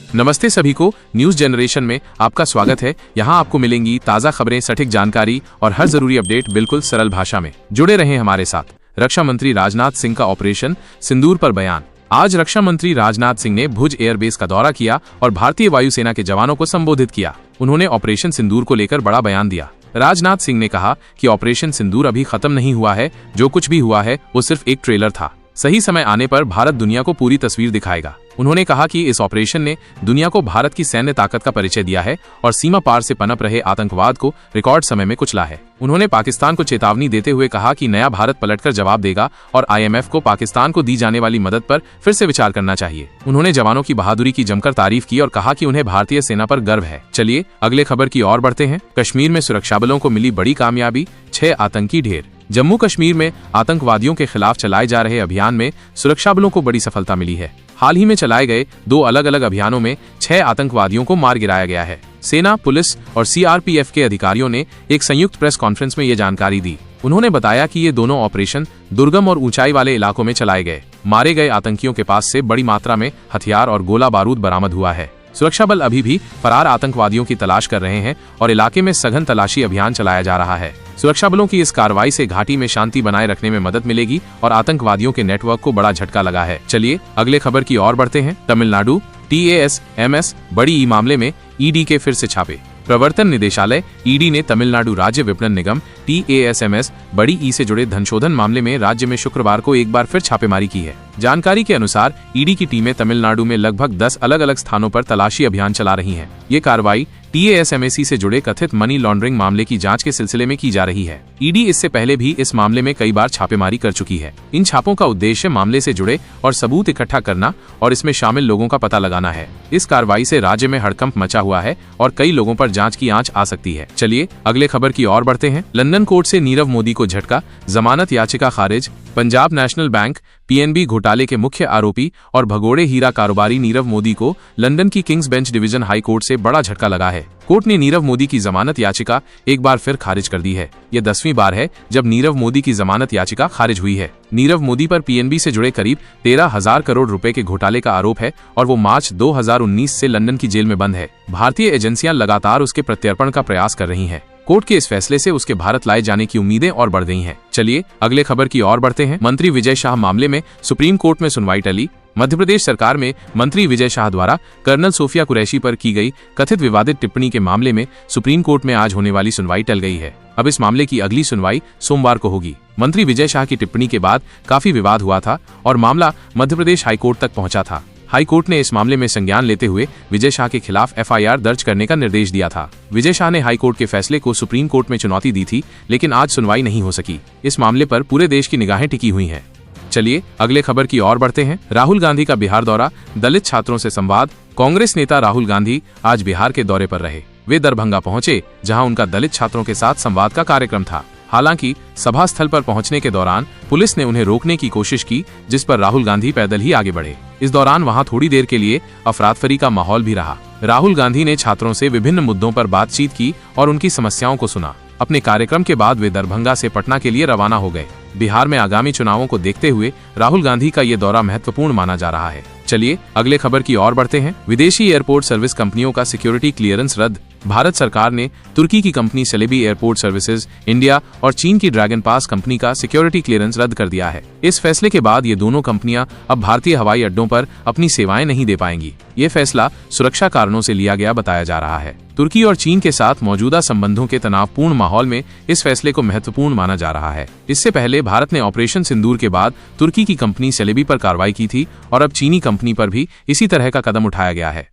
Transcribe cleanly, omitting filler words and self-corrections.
नमस्ते सभी को, न्यूज जनरेशन में आपका स्वागत है। यहाँ आपको मिलेंगी ताज़ा खबरें, सटीक जानकारी और हर जरूरी अपडेट बिल्कुल सरल भाषा में। जुड़े रहें हमारे साथ। रक्षा मंत्री राजनाथ सिंह का ऑपरेशन सिंदूर पर बयान। आज रक्षा मंत्री राजनाथ सिंह ने भुज एयरबेस का दौरा किया और भारतीय वायुसेना के जवानों को संबोधित किया। उन्होंने ऑपरेशन सिंदूर को लेकर बड़ा बयान दिया। राजनाथ सिंह ने कहा कि ऑपरेशन सिंदूर अभी खत्म नहीं हुआ है, जो कुछ भी हुआ है वो सिर्फ एक ट्रेलर था। सही समय आने पर भारत दुनिया को पूरी तस्वीर दिखाएगा। उन्होंने कहा कि इस ऑपरेशन ने दुनिया को भारत की सैन्य ताकत का परिचय दिया है और सीमा पार से पनप रहे आतंकवाद को रिकॉर्ड समय में कुचला है। उन्होंने पाकिस्तान को चेतावनी देते हुए कहा कि नया भारत पलटकर जवाब देगा और IMF को पाकिस्तान को दी जाने वाली मदद पर फिर से विचार करना चाहिए। उन्होंने जवानों की बहादुरी की जमकर तारीफ की और कहा कि उन्हें भारतीय सेना पर गर्व है। चलिए अगले खबर की ओर बढ़ते हैं। कश्मीर में सुरक्षा बलों को मिली बड़ी कामयाबी, 6 आतंकी ढेर। जम्मू कश्मीर में आतंकवादियों के खिलाफ चलाए जा रहे अभियान में सुरक्षा बलों को बड़ी सफलता मिली है। हाल ही में चलाए गए 2 अलग अलग अभियानों में 6 आतंकवादियों को मार गिराया गया है। सेना, पुलिस और CRPF के अधिकारियों ने एक संयुक्त प्रेस कॉन्फ्रेंस में ये जानकारी दी। उन्होंने बताया कि ये दोनों ऑपरेशन दुर्गम और ऊंचाई वाले इलाकों में चलाए गए। मारे गए आतंकियों के पास से बड़ी मात्रा में हथियार और गोला बारूद बरामद हुआ है। सुरक्षा बल अभी भी फरार आतंकवादियों की तलाश कर रहे हैं और इलाके में सघन तलाशी अभियान चलाया जा रहा है। सुरक्षा बलों की इस कार्रवाई से घाटी में शांति बनाए रखने में मदद मिलेगी और आतंकवादियों के नेटवर्क को बड़ा झटका लगा है। चलिए अगले खबर की ओर बढ़ते हैं। तमिलनाडु TASMS बड़ी ई मामले में ED के फिर से छापे। प्रवर्तन निदेशालय ED ने तमिलनाडु राज्य विपणन निगम TASMS बड़ी ई से जुड़े धनशोधन मामले में राज्य में शुक्रवार को एक बार फिर छापेमारी की है। जानकारी के अनुसार ED की टीमें तमिलनाडु में लगभग 10 अलग अलग स्थानों पर तलाशी अभियान चला रही हैं। ये कार्रवाई TASMS से जुड़े कथित मनी लॉन्ड्रिंग मामले की जांच के सिलसिले में की जा रही है। ED इससे पहले भी इस मामले में कई बार छापेमारी कर चुकी है। इन छापों का उद्देश्य मामले से जुड़े और सबूत इकट्ठा करना और इसमें शामिल लोगों का पता लगाना है। इस कार्रवाई से राज्य में हड़कंप मचा हुआ है और कई लोगों पर जांच की आंच आ सकती है। चलिए अगले खबर की ओर बढ़ते हैं। लंदन कोर्ट से नीरव मोदी को झटका, जमानत याचिका खारिज। पंजाब नेशनल बैंक PNB घोटाले के मुख्य आरोपी और भगोड़े हीरा कारोबारी नीरव मोदी को लंदन की Kings bench division high court से बड़ा झटका लगा है। कोर्ट ने नीरव मोदी की जमानत याचिका एक बार फिर खारिज कर दी है। यह 10वीं बार है जब नीरव मोदी की जमानत याचिका खारिज हुई है। नीरव मोदी पर PNB से जुड़े करीब 13,000 करोड़ रुपए के घोटाले का आरोप है और वो मार्च 2019 से लंदन की जेल में बंद है। भारतीय एजेंसियां लगातार उसके प्रत्यर्पण का प्रयास कर रही हैं। कोर्ट के इस फैसले से उसके भारत लाए जाने की उम्मीदें और बढ़ गई हैं। चलिए अगले खबर की ओर बढ़ते हैं। मंत्री विजय शाह मामले में सुप्रीम कोर्ट में सुनवाई टली। मध्य प्रदेश सरकार में मंत्री विजय शाह द्वारा कर्नल सोफिया कुरैशी पर की गई कथित विवादित टिप्पणी के मामले में सुप्रीम कोर्ट में आज होने वाली सुनवाई टल गई है। अब इस मामले की अगली सुनवाई सोमवार को होगी। मंत्री विजय शाह की टिप्पणी के बाद काफी विवाद हुआ था और मामला मध्य प्रदेश हाईकोर्ट तक पहुंचा था। हाईकोर्ट ने इस मामले में संज्ञान लेते हुए विजय शाह के खिलाफ FIR दर्ज करने का निर्देश दिया था। विजय शाह ने हाईकोर्ट के फैसले को सुप्रीम कोर्ट में चुनौती दी थी, लेकिन आज सुनवाई नहीं हो सकी। इस मामले पर पूरे देश की निगाहें टिकी हुई हैं। चलिए अगले खबर की ओर बढ़ते हैं। राहुल गांधी का बिहार दौरा, दलित छात्रों से संवाद। कांग्रेस नेता राहुल गांधी आज बिहार के दौरे पर रहे। वे दरभंगा पहुंचे, जहां उनका दलित छात्रों के साथ संवाद का कार्यक्रम था। हालांकि सभा स्थल पर पहुंचने के दौरान पुलिस ने उन्हें रोकने की कोशिश की, जिस पर राहुल गांधी पैदल ही आगे बढ़े। इस दौरान वहां थोड़ी देर के लिए अफरातफरी का माहौल भी रहा। राहुल गांधी ने छात्रों से विभिन्न मुद्दों पर बातचीत की और उनकी समस्याओं को सुना। अपने कार्यक्रम के बाद वे दरभंगा से पटना के लिए रवाना हो गए। बिहार में आगामी चुनावों को देखते हुए राहुल गांधी का ये दौरा महत्वपूर्ण माना जा रहा है। चलिए अगले खबर की ओर बढ़ते हैं। विदेशी एयरपोर्ट सर्विस कंपनियों का सिक्योरिटी क्लियरेंस रद्द। भारत सरकार ने तुर्की की company Celebi airport services India और चीन की ड्रैगन पास कंपनी का सिक्योरिटी क्लियरेंस रद्द कर दिया है। इस फैसले के बाद ये दोनों कंपनियां अब भारतीय हवाई अड्डों पर अपनी सेवाएं नहीं दे पाएंगी। ये फैसला सुरक्षा कारणों से लिया गया बताया जा रहा है। तुर्की और चीन के साथ मौजूदा संबंधों के तनावपूर्ण माहौल में इस फैसले को महत्वपूर्ण माना जा रहा है। इससे पहले भारत ने ऑपरेशन सिंदूर के बाद तुर्की की कंपनी सेलेबी पर कार्रवाई की थी और अब चीनी कंपनी पर भी इसी तरह का कदम उठाया गया है।